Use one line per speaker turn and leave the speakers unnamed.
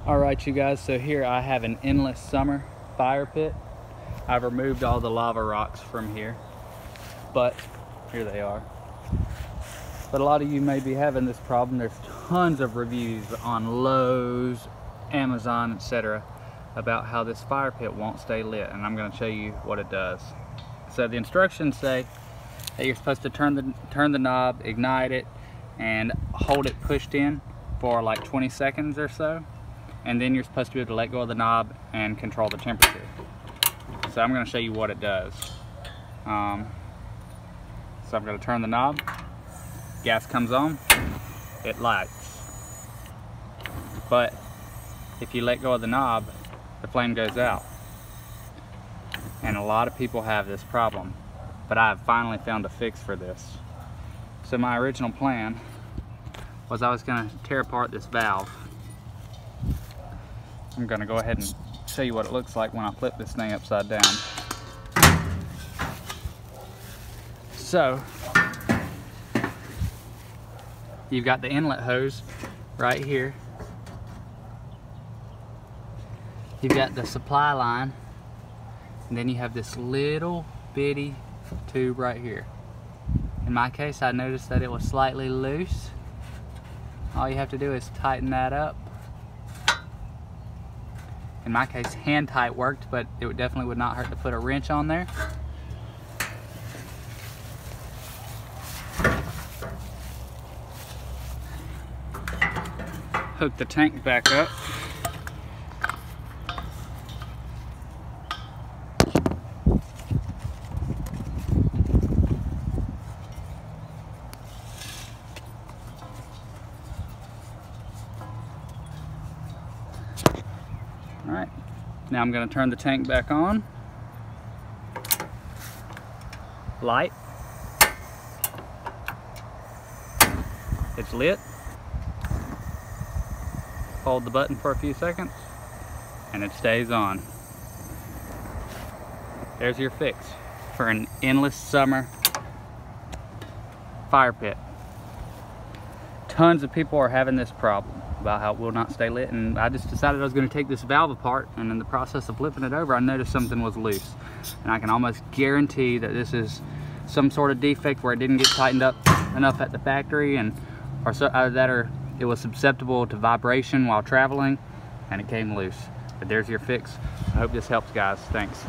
Alright you guys, so here I have an endless summer fire pit. I've removed all the lava rocks from here, but here they are. But a lot of you may be having this problem. There's tons of reviews on Lowe's, Amazon, etc. about how this fire pit won't stay lit, and I'm going to show you what it does. So the instructions say that you're supposed to turn the knob, ignite it, and hold it pushed in for like 20 seconds or so. And then you're supposed to be able to let go of the knob and control the temperature. So I'm going to show you what it does. So I'm going to turn the knob, gas comes on, it lights. But if you let go of the knob, the flame goes out. And a lot of people have this problem, but I have finally found a fix for this. So my original plan was I was going to tear apart this valve. I'm going to go ahead and show you what it looks like when I flip this thing upside down. So, you've got the inlet hose right here. You've got the supply line, and then you have this little bitty tube right here. In my case, I noticed that it was slightly loose. All you have to do is tighten that up. In my case, hand tight worked, but it definitely would not hurt to put a wrench on there. Hook the tank back up. Alright, now I'm going to turn the tank back on. Light. It's lit. Hold the button for a few seconds and it stays on. There's your fix for an endless summer fire pit. Tons of people are having this problem about how it will not stay lit, and I just decided I was going to take this valve apart, and in the process of flipping it over I noticed something was loose, and I can almost guarantee that this is some sort of defect where it didn't get tightened up enough at the factory, and or it was susceptible to vibration while traveling and it came loose. But there's your fix. I hope this helps, guys. Thanks.